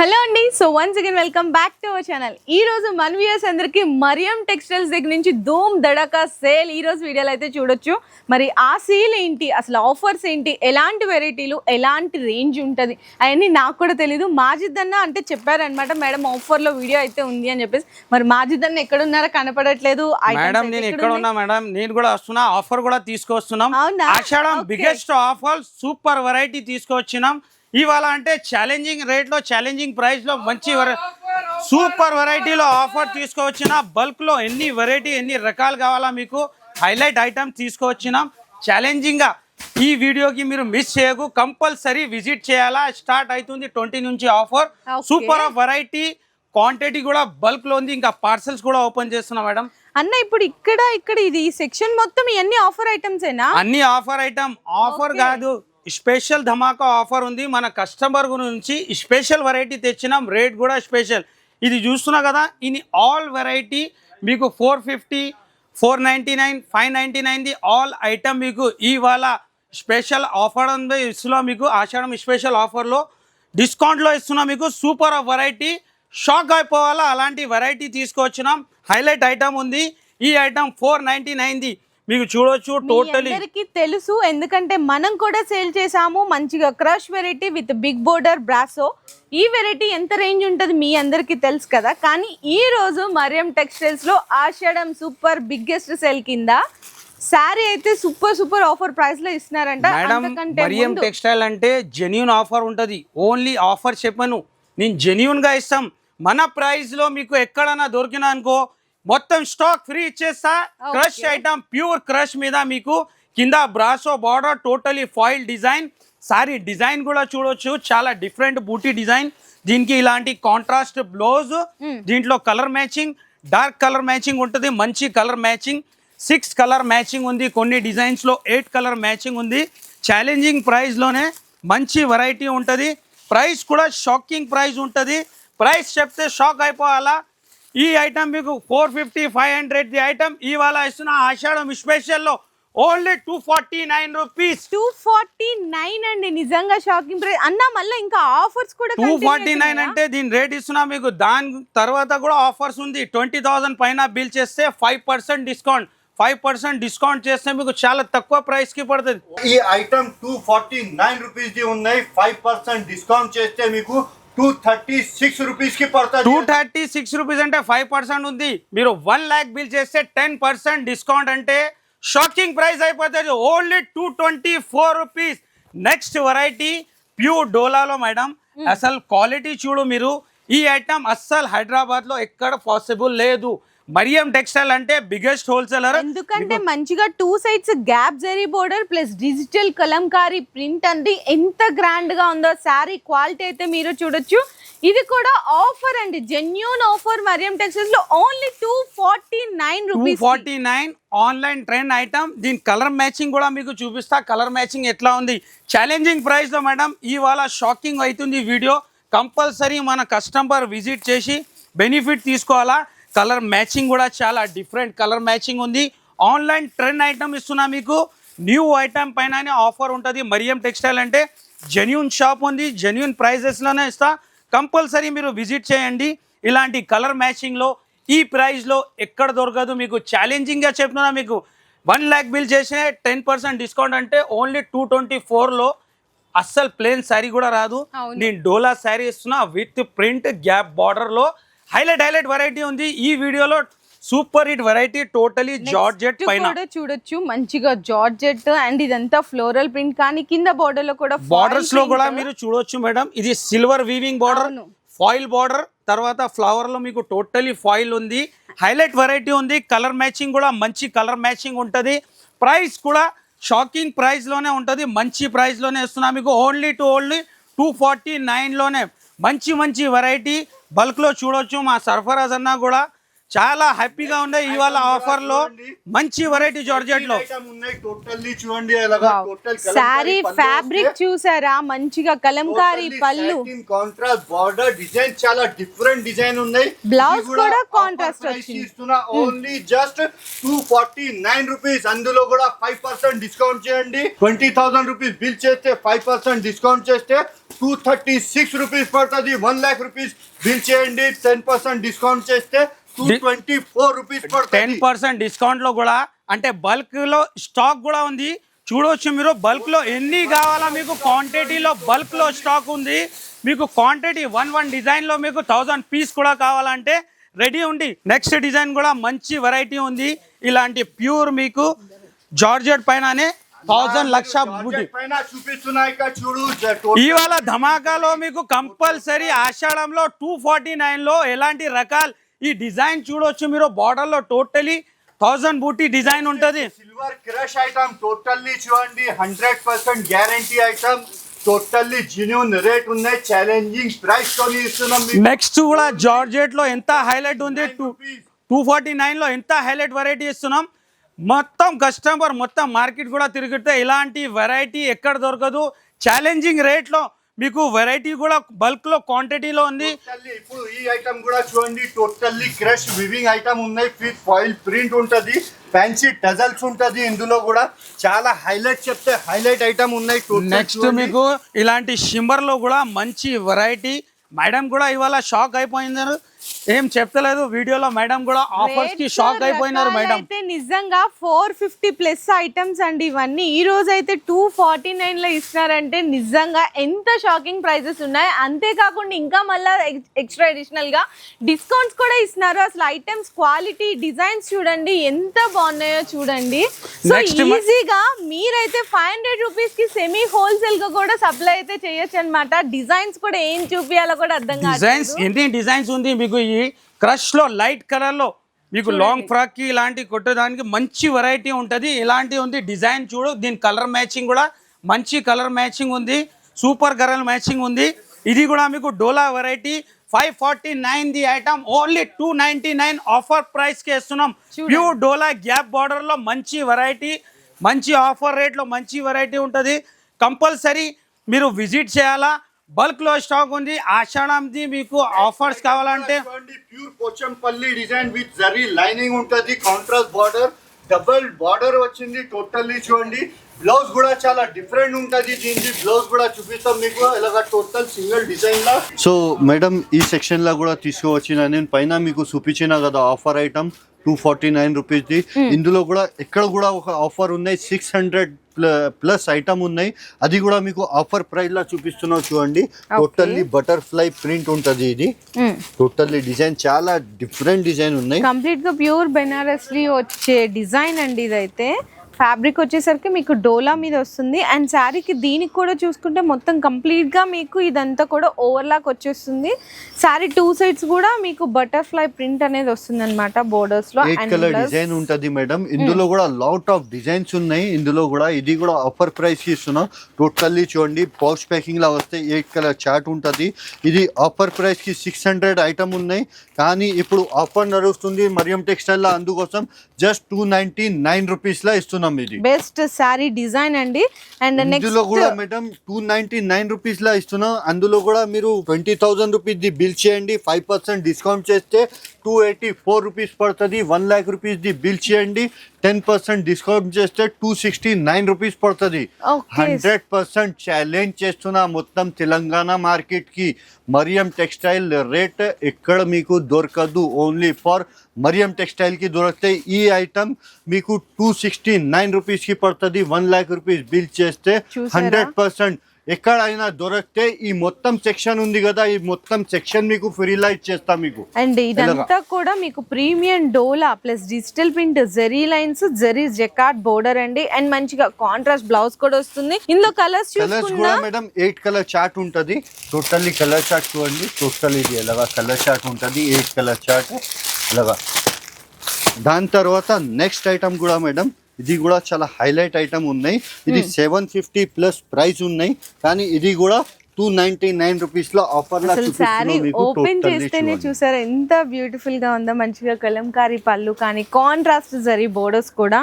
Hello అండి. So once again welcome back to our channel. ఈ రోజు మన వ్యూయర్స్ అందరికి మరియం టెక్స్టైల్స్ దగ్గర నుంచి ధూమ్ దడకా సేల్ ఈ రోజు వీడియోలో అయితే చూడొచ్చు. మరి ఆ సేల్ ఏంటి, అసలు ఆఫర్స్ ఏంటి, ఎలాంటి వెరైటీలు, ఎలాంటి రేంజ్ ఉంటుంది అవన్నీ నాకు కూడా తెలీదు. మాజిద్ అన్న అంటే చెప్పారనమాట, మేడం ఆఫర్లో వీడియో అయితే ఉంది అని చెప్పేసి. మరి మాజిద్ అన్న ఎక్కడ ఉన్నారో కనపడట్లేదు. మేడం నేను ఎక్కడ ఉన్నా మేడం, నేను కూడా వస్తున్నా, ఆఫర్ కూడా తీసుకొస్తున్నాం. ఆషాఢం బిగ్గెస్ట్ ఆఫర్ సూపర్ వెరైటీ తీసుకొచ్చినాం ఇవాళ. అంటే ఛాలెంజింగ్ రేట్ లో, ఛాలెంజింగ్ ప్రైస్ లో మంచి సూపర్ వెరైటీలో ఆఫర్ తీసుకువచ్చిన. బల్క్ లో ఎన్ని వెరైటీ, ఎన్ని రకాలు కావాలా మీకు హైలైట్ ఐటమ్ తీసుకువచ్చినాం. ఛాలెంజింగ్ గా ఈ వీడియోకి మీరు మిస్ చేయకు, కంపల్సరీ విజిట్ చేయాలా. స్టార్ట్ అవుతుంది 20 నుంచి offer. Super of variety, quantity కూడా బల్క్ లో ఉంది. ఇంకా పార్సల్స్ కూడా ఓపెన్ చేస్తున్నా మేడం. అన్న ఇప్పుడు ఇక్కడ ఇది సెక్షన్ మొత్తం ఇవన్నీ ఆఫర్ ఐటమ్స్ ఏనా? అన్ని ఆఫర్ ఐటమ్. ఆఫర్ కాదు, స్పెషల్ ధమాకా ఆఫర్ ఉంది. మన కస్టమర్ గురించి స్పెషల్ వెరైటీ తెచ్చినాం, రేట్ కూడా స్పెషల్. ఇది చూస్తున్నా కదా, ఇది ఆల్ వెరైటీ మీకు 450, 499, 599 ది ఆల్ ఐటమ్ మీకు ఇవాళ స్పెషల్ ఆఫర్ ఉంది. ఇస్తున్నా మీకు ఆషాఢం స్పెషల్ ఆఫర్లో డిస్కౌంట్లో ఇస్తున్నా మీకు. సూపర్ ఆఫ్ వెరైటీ, షాక్ అయిపోవాలా అలాంటి వెరైటీ తీసుకొచ్చినాం. హైలైట్ ఐటమ్ ఉంది. ఈ ఐటమ్ 499 ది మీకు చూడొచ్చు. టోటలీ అందరికీ తెలుసు, ఎందుకంటే మనం కూడా సేల్ చేసాము. మంచిగా crush variety with big border brasso. ఈ వెరైటీ ఎంత రేంజ్ ఉంటుంది మీ అందరికీ తెలుసు కదా. కానీ ఈ రోజు మరియం టెక్స్టైల్స్ లో ఆషాఢం సూపర్ బిగ్గెస్ట్ సేల్ కింద శారీ అయితే సూపర్ ఆఫర్ ప్రైస్ లో ఇస్తున్నారంట. మరియం టెక్స్టైల్ అంటే జెన్యూన్ ఆఫర్ ఉంటది. ఓన్లీ ఆఫర్ చెప్పను, నేను జెన్యూన్ గా ఇస్తాం. మన ప్రైస్ లో మీకు ఎక్కడన్నా దొరికినా అనుకో, మొత్తం స్టాక్ ఫ్రీ ఇచ్చేస్తా. క్రష్ ఐటమ్, ప్యూర్ క్రష్ మీద మీకు కింద brasso border, totally foil design. Sorry design కూడా చూడొచ్చు, చాలా డిఫరెంట్ బూటీ డిజైన్. దీనికి ఇలాంటి కాంట్రాస్ట్ బ్లౌజ్, దీంట్లో colour matching, dark colour matching ఉంటుంది, మంచి కలర్ మ్యాచింగ్. 6 కలర్ మ్యాచింగ్ ఉంది, కొన్ని డిజైన్స్ లో 8 కలర్ మ్యాచింగ్ ఉంది. ఛాలెంజింగ్ ప్రైస్ లోనే మంచి వెరైటీ ఉంటుంది. ప్రైస్ కూడా షాకింగ్ ప్రైస్ ఉంటుంది. ప్రైస్ చెప్తే షాక్ అయిపోవాలా. ఈ ఐటమ్ మీకు 450, 500 ది ఐటమ్ ఇవాళ ఇస్తున్న ఆషాఢం స్పెషల్ లో ఓన్లీ 249 రూపీస్. 249 అండి, నిజంగా షాకింగ్ ప్రైస్ అన్న. మళ్ళీ ఇంకా ఆఫర్స్ కూడా 249 అంటే దీని రేట్ ఇస్తున్నా మీకు. దాని తర్వాత కూడా ఆఫర్స్ ఉంది. 20,000 పైన బిల్ చేస్తే 5% డిస్కౌంట్. 5% డిస్కౌంట్ చేస్తే మీకు చాలా తక్కువ ప్రైస్ కి పడుతుంది. ఈ ఐటమ్ 249 రూపీస్ ది ఉన్నాయి. 5% డిస్కౌంట్ చేస్తే మీకు 236 రూపీస్ కి పడుతుంది. 236 రూపీస్ అంటే 5% ఉంది. మీరు 1 lakh బిల్ చేస్తే 10% డిస్కౌంట్ అంటే షాకింగ్ ప్రైస్ అయిపోతుంది. Only 224 rupees. Next variety pure డోలాలో మేడం, అసలు క్వాలిటీ చూడు మీరు. ఈ ఐటమ్ అస్సలు హైదరాబాద్ లో ఎక్కడ పాసిబుల్ లేదు. మరియం టెక్స్టైల్ అంటే బిగ్గెస్ట్ హోల్సేలర్. ఎందుకంటే మంచిగా 2 sides gap zari border plus digital Kalamkari print అండి. ఎంత గ్రాండ్ గా ఉందో శారీ క్వాలిటీ అయితే మీరు చూడొచ్చు. ఇది కూడా ఆఫర్ అండి, జెన్యూన్ ఆఫర్. మరియం టెక్స్టైల్స్ లో only 249 rupees. 249 online trend item. దీని కలర్ మ్యాచింగ్ కూడా మీకు చూపిస్తా, కలర్ మ్యాచింగ్ ఎట్లా ఉంది. ఛాలెంజింగ్ ప్రైస్ లో మేడం ఇవాళ షాకింగ్ అవుతుంది వీడియో. కంపల్సరీ మన కస్టమర్ విజిట్ చేసి బెనిఫిట్ తీసుకోవాలా. కలర్ మ్యాచింగ్ కూడా చాలా డిఫరెంట్ కలర్ మ్యాచింగ్ ఉంది. ఆన్లైన్ ట్రెండ్ ఐటమ్ ఇస్తున్నా మీకు. న్యూ ఐటమ్ పైన ఆఫర్ ఉంటుంది. మరియం టెక్స్టైల్ అంటే జెన్యూన్ షాప్ ఉంది, జెన్యూన్ ప్రైజెస్లోనే ఇస్తా. కంపల్సరీ మీరు విజిట్ చేయండి. ఇలాంటి కలర్ మ్యాచింగ్లో ఈ ప్రైస్లో ఎక్కడ దొరకదు మీకు. ఛాలెంజింగ్గా చెప్తున్నా మీకు. 1 lakh బిల్ చేసే 10% డిస్కౌంట్ అంటే ఓన్లీ 224లో అస్సలు ప్లేన్ శారీ కూడా రాదు. నేను డోలా శారీ ఇస్తున్నా విత్ ప్రింట్ గ్యాప్ బార్డర్లో. హైలైట్ వెరైటీ ఉంది ఈ వీడియోలో. Super hit variety, totally georgette పైన చూడొచ్చు. మంచిగా జార్జెట్ అండ్ ఇదంతా ఫ్లోరల్ ప్రింట్. కానీ కింద బోర్డర్ లో కూడా బార్డర్స్ లో కూడా మీరు చూడొచ్చు మేడం. ఇది silver weaving border, foil border, తర్వాత ఫ్లవర్ లో మీకు టోటలీ ఫాయిల్ ఉంది. హైలైట్ వెరైటీ ఉంది. కలర్ మ్యాచింగ్ కూడా మంచి కలర్ మ్యాచింగ్ ఉంటుంది. ప్రైస్ కూడా షాకింగ్ ప్రైస్ లోనే ఉంటుంది. మంచి ప్రైస్ లోనే ఇస్తున్నా మీకు. ఓన్లీ 249 లోనే మంచి వెరైటీ బల్క్ లో చూడొచ్చు. మా సర్ఫరాజ్ అన్న కూడా చాలా హ్యాపీగా ఉన్నాయి ఇవాళ ఆఫర్ లో మంచి వెరైటీ జార్జెట్ లో టోటల్లీ చూడండి అలాగా టోటల్ సారీ ఫ్యాబ్రిక్ చూసారా మంచిగా కలంకారీ పళ్ళు కాంట్రాస్ట్ బార్డర్ డిజైన్ చాలా డిఫరెంట్ డిజైన్ ఉన్నాయి బ్లౌజ్ కూడా కాంట్రాస్ట్ వచ్చింది ఇస్తున్నా ఓన్లీ జస్ట్ 249 రూపీస్ అందులో కూడా 5% డిస్కౌంట్ చేయండి 20,000 రూపీస్ బిల్ చేస్తే 5% డిస్కౌంట్ చేస్తే 236 రూపీస్ పడుతుంది 1 lakh రూపీస్ బిల్ చేయండి 10% డిస్కౌంట్ చేస్తే 224 రూపీస్ పడుతుంది 10% డిస్కౌంట్ లో కూడా అంటే బల్క్ లో స్టాక్ కూడా ఉంది చూడవచ్చు మీరు బల్క్ లో ఎన్ని కావాలా మీకు క్వాంటిటీలో బల్క్ లో స్టాక్ ఉంది మీకు క్వాంటిటీ 1 డిజైన్ లో మీకు 1000 పీస్ కూడా కావాలంటే రెడీ ఉంది నెక్స్ట్ డిజైన్ కూడా మంచి వెరైటీ ఉంది ఇలాంటి ప్యూర్ మీకు జార్జెట్ పైననే 1000 లక్ష బూటీ పైన చూపిస్తున్నాయి చూడు ఇవాళ ధమాకాలో మీకు కంపల్సరీ ఆషాఢంలో 249 లో ఎలాంటి రకాలు ఈ డిజైన్ చూడొచ్చు మీరు బార్డర్ లో టోటలీ 1000 బూటీ డిజైన్ ఉంటది సిల్వర్ క్రష్ ఐటమ్ టోటల్లీ చూడండి 100% guarantee item totally genuine rate ఉన్నాయి ఛాలెంజింగ్ ప్రైస్ తో ఇస్తున్నాం నెక్స్ట్ కూడా జార్జెట్ లో ఎంత హైలైట్ ఉంది 249 లో ఎంత హైలైట్ వెరైటీ ఇస్తున్నాం మొత్తం కస్టమర్ మొత్తం మార్కెట్ కూడా తిరిగితే ఇలాంటి వెరైటీ ఎక్కడ దొరకదు ఛాలెంజింగ్ రేట్ లో మీకు వెరైటీ కూడా బల్క్ లో క్వాంటిటీలో ఉంది ఇప్పుడు ఈ ఐటమ్ కూడా చూడండి టోటల్లీ క్రష్ వివింగ్ ఐటమ్ ఉన్నాయి విత్ ఫాయిల్ ప్రింట్ ఉంటది ఫ్యాన్సీ టజల్స్ ఉంటది ఇందులో కూడా చాలా హైలైట్ చెప్తే హైలైట్ ఐటమ్ ఉన్నాయి నెక్స్ట్ మీకు ఇలాంటి షిమ్మర్ లో కూడా మంచి వెరైటీ మేడం కూడా ఇవాళ షాక్ అయిపోయింది ఏం చెప్తలేదు వీడియోలో మేడం కూడా ఆఫర్స్ కి షాక్ అయిపోయినారు మేడం అయితే నిజంగా 450 ప్లస్ ఐటమ్స్ అండి ఇవన్నీ ఈ రోజు అయితే 249 లో ఇస్తున్నారంటే నిజంగా ఎంత షాకింగ్ ప్రైజెస్ ఉన్నాయి అంతేకాకుండా ఇంకా మళ్ళీ ఎక్స్ట్రా అడిషనల్ గా డిస్కౌంట్స్ కూడా ఇస్తున్నారు అసలు ఐటమ్స్ క్వాలిటీ డిజైన్స్ చూడండి ఎంత బాగున్నాయో చూడండి సో ఈజీగా మీరైతే 500 రూపీస్ కి సెమీ హోల్సేల్ గా కూడా సప్లై అయితే చేయొచ్చు అనమాట డిజైన్స్ కూడా ఏం చూపించాలో కూడా అర్థం కాదు డిజైన్స్ ఎన్ని డిజైన్స్ ఉంది మీకు ఈ క్రష్ లో లైట్ కలర్ లో మీకు లాంగ్ ఫ్రాక్ కి ఇలాంటి కొట్టడానికి మంచి వెరైటీ ఉంటది ఇలాంటి ఉంది డిజైన్ చూడు దీని కలర్ మ్యాచింగ్ కూడా మంచి కలర్ మ్యాచింగ్ ఉంది సూపర్ కలర్ మ్యాచింగ్ ఉంది ఇది కూడా మీకు dola variety 549 the item only 299 offer price కి ఇస్తున్నాం ప్యూర్ డోలా గ్యాప్ బార్డర్ లో మంచి వెరైటీ మంచి ఆఫర్ రేట్ లో మంచి వెరైటీ ఉంటది కంపల్సరీ మీరు విజిట్ చేయాలా బల్క్ లో స్టాక్ ఉంది ఆషాఢంది మీకు ఆఫర్స్ కావాలంటే pure Pochampally design with zari lining ఉంటది కాంట్రాస్ట్ బార్డర్ డబుల్ బార్డర్ వచ్చింది టోటల్లీ చూడండి బ్లౌజ్ కూడా చాలా డిఫరెంట్ ఉంటది దీనికి బ్లౌజ్ కూడా చూపిస్తాం మీకు ఇలాగా టోటల్ సింగిల్ డిజైన్ లా సో మేడం ఈ సెక్షన్ లా కూడా తీసుకువచ్చిన నేను పైన మీకు చూపించిన కదా ఆఫర్ ఐటమ్ 249 రూపీస్ ది ఇందులో కూడా ఎక్కడ కూడా ఒక ఆఫర్ ఉన్నాయి 600 ప్లస్ ఐటమ్ ఉన్నాయి అది కూడా మీకు ఆఫర్ ప్రైస్ లా చూపిస్తున్నావు చూడండి టోటల్లీ బటర్ఫ్లై ప్రింట్ ఉంటది ఇది టోటల్లీ డిజైన్ చాలా డిఫరెంట్ డిజైన్ ఉన్నాయి కంప్లీట్ గా ప్యూర్ బెనారస్లీ వచ్చే డిజైన్ అండి ఇదైతే ఫ్యాబ్రిక్ వచ్చేసరికి మీకు డోలా మీద వస్తుంది అండ్ శారీకి దీనికి కూడా చూసుకుంటే మొత్తం కంప్లీట్ గా మీకు ఇదంతా కూడా ఓవర్లాక్ వచ్చేస్తుంది శారీ 2 సైడ్స్ కూడా మీకు బటర్ఫ్లై ప్రింట్ అనేది వస్తుంది అనమాట బోర్డర్స్ లో కలర్ డిజైన్ ఉంటది మేడం ఇందులో కూడా లాట్ ఆఫ్ డిజైన్స్ ఉన్నాయి ఇందులో కూడా ఇది కూడా ఆఫర్ ప్రైస్ కి ఇస్తున్నాం టోటల్లీ చూడండి పౌచ్ ప్యాకింగ్ లా వస్తే 8 కలర్ చార్ట్ ఉంటది ఇది ఆఫర్ ప్రైస్ కి 600 ఐటమ్ ఉన్నాయి కానీ ఇప్పుడు ఆఫర్ నడుస్తుంది మరియం టెక్స్టైల్ లా అందుకోసం జస్ట్ 299 రూపీస్ లా ఇస్తున్నాం ఇది బెస్ట్ సారీ డిజైన్ అండి అండ్ నెక్స్ట్ ఇందులో కూడా మేడం 299 రూపీస్ లా ఇస్తున్నాం అందులో కూడా మీరు 20,000 రూపీస్ ది బిల్ చేయండి 5% డిస్కౌంట్ చేస్తే 284 రూపీస్ పడుతుంది 1 lakh రూపీస్ ది బిల్ చేయండి 10% డిస్కౌంట్ చేస్తే 269 రూపీస్ పడుతుంది 100% ఛాలెంజ్ చేస్తున్నా మొత్తం తెలంగాణ మార్కెట్ కి మరియం టెక్స్టైల్ రేట్ ఎక్కడ మీకు దొరకదు ఓన్లీ ఫర్ మరియం టెక్స్టైల్ కి దొరుకుతాయి ఈ ఐటమ్ మీకు 269 రూపీస్ కి పడుతుంది 1 lakh రూపీస్ బిల్ చేస్తే 100% ఎక్కడైనా దొరికితే ఈ మొత్తం సెక్షన్ ఉంది కదా ఈ మొత్తం సెక్షన్ మీకు ఫ్రీ లైట్ చేస్తా మీకు అండ్ ఇదంతా కూడా మీకు premium dola plus digital print zari lines zari jacquard border అండి అండ్ మంచిగా కాంట్రాస్ట్ బ్లౌజ్ కూడా వస్తుంది ఇందులో కలర్స్ కూడా మేడం 8 కలర్ చార్ట్ ఉంటది టోటల్లీ కలర్ చార్ట్ చూడండి టోటల్ ఇది ఎలాగా కలర్ చార్ట్ ఉంటది 8 కలర్ చార్ట్ ఇలాగా దాని తర్వాత నెక్స్ట్ ఐటమ్ కూడా మేడం ఇది కూడా చాలా హైలైట్ ఐటమ్ ఉన్నాయి ఇది 750 ప్లస్ ప్రైస్ ఉన్నాయి కానీ ఇది కూడా 299 రూపీస్ లో ఆఫర్ లా అసలు శారీ చూపిస్తున్నాం మీకు. ఓపెన్ Totally చేస్తేనే చూడండి. చూసారా ఎంత బ్యూటిఫుల్ గా ఉందో, మంచిగా కలంకారీ పళ్ళు కానీ కాంట్రాస్ట్ జరీ బోర్డర్స్ కూడా.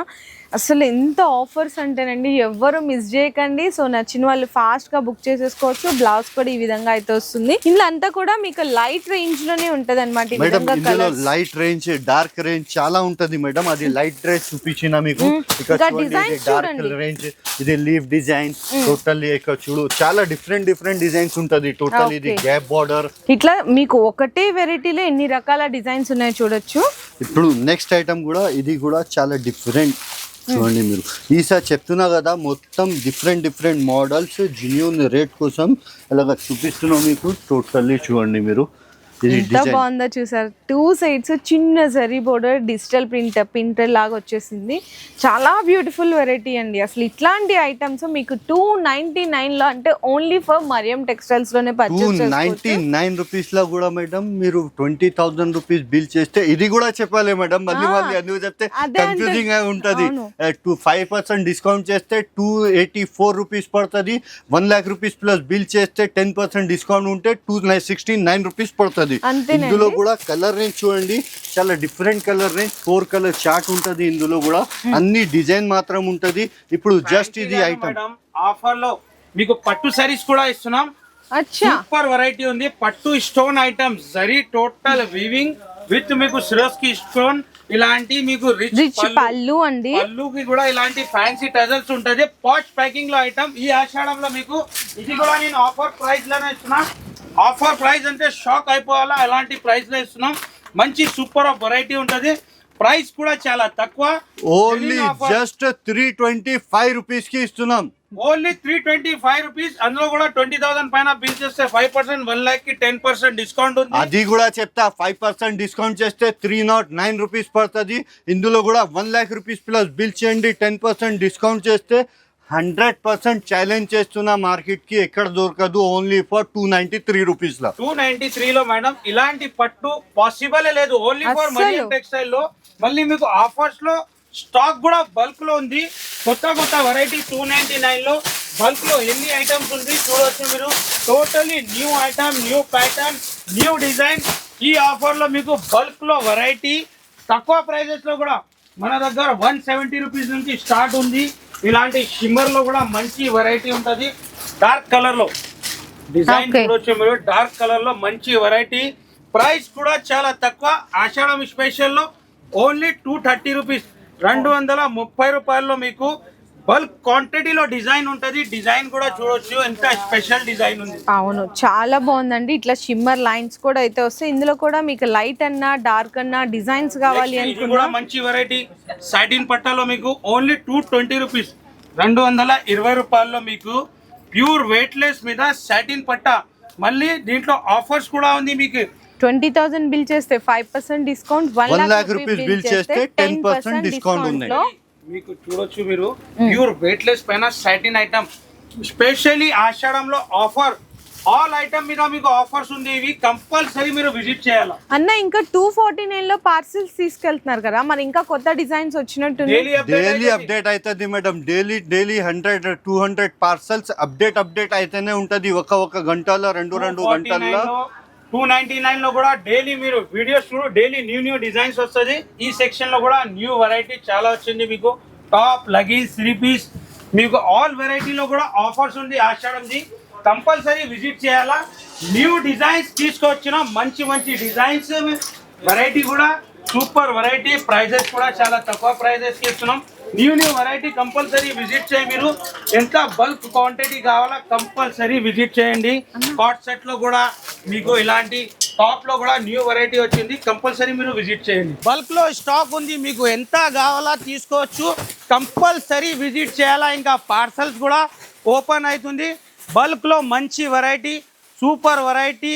అసలు ఎంత ఆఫర్స్ అంటేనండి, ఎవ్వరు మిస్ చేయకండి. సో నచ్చిన వాళ్ళు ఫాస్ట్ గా బుక్ చేసేసుకోవచ్చు. బ్లౌజ్ కూడా ఈ విధంగా అయితే వస్తుంది. ఇందులో అంతా కూడా మీకు లైట్ రేంజ్ లోనే ఉంటది అనమాట. ఈ మేడం విధంగా ఇందులో colours, light range dark range చాలా ఉంటది మేడం. అది లైట్ డ్రెస్ చూపించిన మీకు. ఇక్కడ ఇంకా చూడండి, designs ఇది డార్క్ చూడండి. రేంజ్, ఇది లీవ్ డిజైన్ టోటల్లీ. ఇక్కడ చూడు చాలా డిఫరెంట్ డిజైన్స్ ఉంటది. టోటల్ ఇది Okay. Gap border. ఇట్లా మీకు ఒకటే వెరైటీలో ఎన్ని రకాల డిజైన్స్ ఉన్నాయో చూడొచ్చు. ఇప్పుడు నెక్స్ట్ ఐటమ్ కూడా ఇది కూడా చాలా డిఫరెంట్. చూడండి మీరు, ఈసారి చెప్తున్నా కదా మొత్తం డిఫరెంట్ మోడల్స్ జెన్యూన్ రేట్ కోసం అలాగా చూపిస్తున్నాం మీకు. టోటల్లీ చూడండి మీరు, ఇది ఎంత డిజైన్ బాగుందో చూసారు. 2 సైడ్స్ చిన్న జరీ బోర్డర్, డిజిటల్ ప్రింట్ లాగా వచ్చేసింది. చాలా బ్యూటిఫుల్ వెరైటీ అండి. అసలు ఇట్లాంటి ఐటమ్స్ మీకు 299 లో అంటే ఓన్లీ ఫర్ మరియం టెక్స్టైల్స్ లోనే పర్చేస్ చేసుకోవచ్చు. 299 రూపీస్ లో కూడా మేడం మీరు 20,000 రూపీస్ బిల్ చేస్తే, ఇది కూడా చెప్పాలి మేడం. మళ్ళీ అందుకు చెప్తే అదే కన్ఫ్యూజింగ్ గా ఉంటది. అవును. 5% డిస్కౌంట్ చేస్తే 284 రూపీస్ పడుతుంది. 1 lakh రూపీస్ ప్లస్ బిల్ చేస్తే 10% డిస్కౌంట్ ఉంటే 269 రూపీస్ పడుతుంది. అంతేనండి. ఇందులో కూడా కలర్ రేంజ్ చూడండి, చాలా different colour range. 4 colour chart ఉంటది. ఇందులో కూడా అన్ని డిజైన్ మాత్రం ఉంటది. ఇప్పుడు జస్ట్ ఇది ఐటమ్ మేడం ఆఫర్ లో మీకు పట్టు సారీస్ కూడా ఇస్తున్నాం. అచ్చా, సూపర్ వెరైటీ ఉంది. పట్టు stone items zari total weaving with మీకు సిరోస్కి స్టోన్, ఇలాంటి మీకు రిచ్ పళ్ళు అండి. పళ్ళుకి కూడా ఇలాంటి ఫ్యాన్సీ టజల్స్ ఉంటది. పాచ్ ప్యాకింగ్ లో ఐటమ్. ఈ ఆషాఢంలో మీకు ఇది కూడా నేను ఆఫర్ ప్రైస్ లోనే ఇస్తున్నా. ఆఫర్ ప్రైస్ అంటే షాక్ అయిపోవాలా, అలాంటి ప్రైస్ లో ఇస్తున్నాం. మంచి సూపర్ ఆఫ్ వెరైటీ ఉంటది. ప్రైస్ కూడా చాలా తక్కువ. ఓన్లీ జస్ట్ 325 రూపీస్ కి ఇస్తున్నాం. Only 325 rupees. అందులో కూడా 20,000 పైన బిల్ చేస్తే 5%, 1 lakh కి 10% డిస్కౌంట్ ఉంది. అది కూడా చెప్తా. 5% డిస్కౌంట్ చేస్తే 309 రూపీస్ పడుతుంది. ఇందులో కూడా 1 lakh రూపీస్ ప్లస్ బిల్ చేయండి. 10% డిస్కౌంట్ చేస్తే 100% ఛాలెంజ్ చేస్తున్నా. మార్కెట్ కి ఎక్కడ దొరకదు. ఓన్లీ ఫర్ 293 రూపీస్ లో. 293 లో మేడం ఇలాంటి పట్టు పాసిబుల్ లేదు. ఓన్లీ ఫర్ మరియం టెక్స్టైల్ లో. మళ్ళీ మీకు ఆఫర్స్ లో స్టాక్ కూడా బల్క్ లో ఉంది. కొత్త వెరైటీ 299 లో బల్క్ లో ఎన్ని ఐటమ్స్ ఉంది చూడొచ్చు మీరు. Totally new item, new pattern, new design. ఈ ఆఫర్ లో మీకు బల్క్ లో వెరైటీ తక్కువ ప్రైజెస్ లో కూడా మన దగ్గర 170 రూపీస్ నుంచి స్టార్ట్ ఉంది. ఇలాంటి షిమ్మర్ లో కూడా మంచి వెరైటీ ఉంటది. డార్క్ కలర్ లో డిజైన్ చూడొచ్చు మీరు. డార్క్ కలర్ లో మంచి వెరైటీ. ప్రైస్ కూడా చాలా తక్కువ. ఆషాఢం స్పెషల్ లో ఓన్లీ 230 రూపీస్, 230 రూపాయల్లో మీకు బల్క్ క్వాంటిటీలో డిజైన్ ఉంటది. డిజైన్ కూడా చూడొచ్చు ఎంత స్పెషల్ డిజైన్ ఉంది. అవును, చాలా బాగుందండి. ఇట్లా షిమ్మర్ లైన్స్ కూడా అయితే వస్తాయి. ఇందులో కూడా మీకు లైట్ అన్నా డార్క్ అన్నా డిజైన్స్ కావాలి ఇది అనుకున్నా కూడా మంచి వెరైటీ. సాటిన్ పట్టాలో మీకు ఓన్లీ 220 రూపీస్, 220 రూపాయల్లో మీకు ప్యూర్ వెయిట్లెస్ మీద సాటిన్ పట్టా. మళ్ళీ దీంట్లో ఆఫర్స్ కూడా ఉంది. మీకు 20,000 బిల్ చేస్తే 5% డిస్కౌంట్, 1 lakh రూపీస్ బిల్ చేస్తే 10% డిస్కౌంట్ ఉన్నాయి. మీకు చూడొచ్చు మీరు ప్యూర్ వెయిట్లెస్ పైన సాటిన్ ఐటమ్. స్పెషల్లీ ఆషాఢంలో ఆఫర్. ఆల్ ఐటమ్ మీద మీకు ఆఫర్స్ ఉంది. ఇవి కంపల్సరీ మీరు విజిట్ చేయాలి అన్న. ఇంకా 249 లో పార్సిల్స్ తీసుకెళ్తున్నారు కదా, మరి ఇంకా కొత్త డిజైన్స్ వచ్చినట్టుంది. డైలీ అప్డేట్ అవుతుంది మేడం. డైలీ 100-200 పార్సల్స్ అప్డేట్ అయితేనే ఉంటది. ఒక గంటలో 2 గంటల్లో. 299 లో కూడా డైలీ మీరు వీడియోస్ చూడు. డైలీ న్యూ డిజైన్స్ వస్తుంది. ఈ సెక్షన్ లో కూడా న్యూ వెరైటీ చాలా వచ్చింది. మీకు టాప్, లగీజ్, 3 పీస్, మీకు ఆల్ వెరైటీలో కూడా ఆఫర్స్ ఉంది. ఆషాఢంది కంపల్సరీ విజిట్ చేయాలా. న్యూ డిజైన్స్ తీసుకొచ్చిన మంచి డిజైన్స్. వెరైటీ కూడా సూపర్ వెరైటీ. ప్రైజెస్ కూడా చాలా తక్కువ ప్రైజెస్ కి ఇస్తున్నాం. న్యూ వెరైటీ కంపల్సరీ విజిట్ చేయండి. మీరు ఎంత బల్క్ క్వాంటిటీ కావాలా కంపల్సరీ విజిట్ చేయండి. కాట్ సెట్ లో కూడా మీకు ఇలాంటి టాప్ లో కూడా న్యూ వెరైటీ వచ్చింది. కంపల్సరీ మీరు విజిట్ చేయండి. బల్క్ లో స్టాక్ ఉంది. మీకు ఎంత కావాలా తీసుకోవచ్చు. కంపల్సరీ విజిట్ చేయాలా. ఇంకా పార్సల్స్ కూడా ఓపెన్ అవుతుంది. బల్క్ లో మంచి వెరైటీ, సూపర్ వెరైటీ.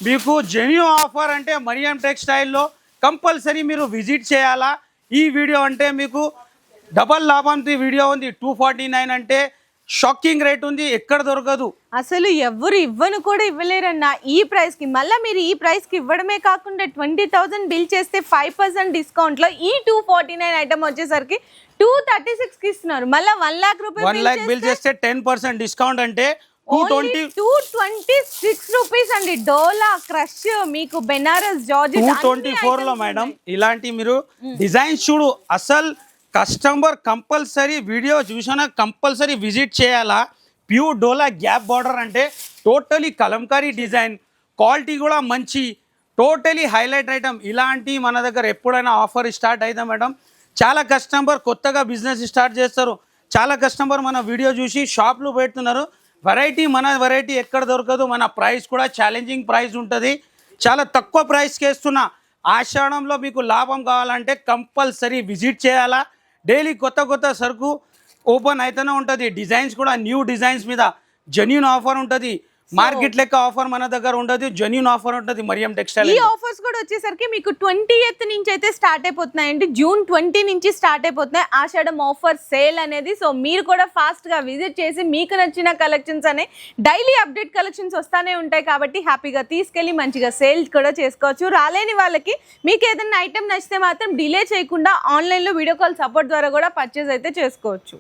మీకు జెన్యూ ఆఫర్ అంటే మరియం టెక్స్టైల్లో కంపల్సరీ మీరు విజిట్ చేయాలా. ఈ వీడియో అంటే మీకు డబల్ లాభంతో వీడియో ఉంది. 249 అంటే షాకింగ్ రేట్ ఉంది. ఎక్కడ దొరకదు. అసలు ఎవరు ఇవ్వను కూడా ఇవ్వలేరన్న ఈ ప్రైస్ కి. మళ్ళీ మీరు ఈ ప్రైస్ కి ఇవ్వడమే కాకుండా 20,000 బిల్ చేస్తే 5% డిస్కౌంట్ లో ఈ 249 ఐటమ్ వచ్చేసరికి 236 కి ఇస్తున్నారు. మళ్ళీ 1 lakh రూపాయలు 1 lakh బిల్ చేస్తే 10% డిస్కౌంట్ అంటే 220 226 రూపీస్ అండి. డోలా క్రష్ మీకు బెనారస్ జార్జెట్ 224 లో మేడం ఇలాంటి మీరు డిజైన్స్ చూడు. అసలు కస్టమర్ కంపల్సరీ వీడియో చూసినా కంపల్సరీ విజిట్ చేయాలా. ప్యూర్ డోలా గ్యాప్ బార్డర్ అంటే టోటలీ కలంకారీ డిజైన్, క్వాలిటీ కూడా మంచి, టోటలీ హైలైట్ ఐటమ్. ఇలాంటి మన దగ్గర ఎప్పుడైనా ఆఫర్ స్టార్ట్ అయితే మేడం చాలా కస్టమర్ కొత్తగా బిజినెస్ స్టార్ట్ చేస్తారు. చాలా కస్టమర్ మన వీడియో చూసి షాప్లు పెడుతున్నారు. మన వెరైటీ ఎక్కడ దొరకదు. మన ప్రైస్ కూడా ఛాలెంజింగ్ ప్రైస్ ఉంటుంది. చాలా తక్కువ ప్రైస్కి వేస్తున్నా. ఆషాఢంలో మీకు లాభం కావాలంటే కంపల్సరీ విజిట్ చేయాలా. డైలీ కొత్త సరుకు ఓపెన్ అయితేనే ఉంటుంది. డిజైన్స్ కూడా న్యూ డిజైన్స్ మీద జెన్యూన్ ఆఫర్ ఉంటుంది. మార్కెట్ లెక్క ఆఫర్ మన దగ్గర ఉండదు, జెన్యూన్ ఆఫర్ ఉంటుంది మరియం టెక్స్టైల్. ఈ ఆఫర్స్ కూడా వచ్చేసరికి మీకు 20th నుంచి అయితే స్టార్ట్ అయిపోతున్నాయండి. జూన్ 20 నుంచి స్టార్ట్ అయిపోతున్నాయి ఆషాఢం ఆఫర్ సేల్ అనేది. సో మీరు కూడా ఫాస్ట్ గా విజిట్ చేసి మీకు నచ్చిన కలెక్షన్స్ అనే డైలీ అప్డేట్ కలెక్షన్స్ వస్తానే ఉంటాయి కాబట్టి హ్యాపీగా తీసుకెళ్లి మంచిగా సేల్ కూడా చేసుకోవచ్చు. రాలేని వాళ్ళకి మీకు ఏదైనా ఐటమ్ నచ్చితే మాత్రం డిలే చేయకుండా ఆన్లైన్ లో వీడియో కాల్ సపోర్ట్ ద్వారా కూడా పర్చేస్ అయితే చేసుకోవచ్చు.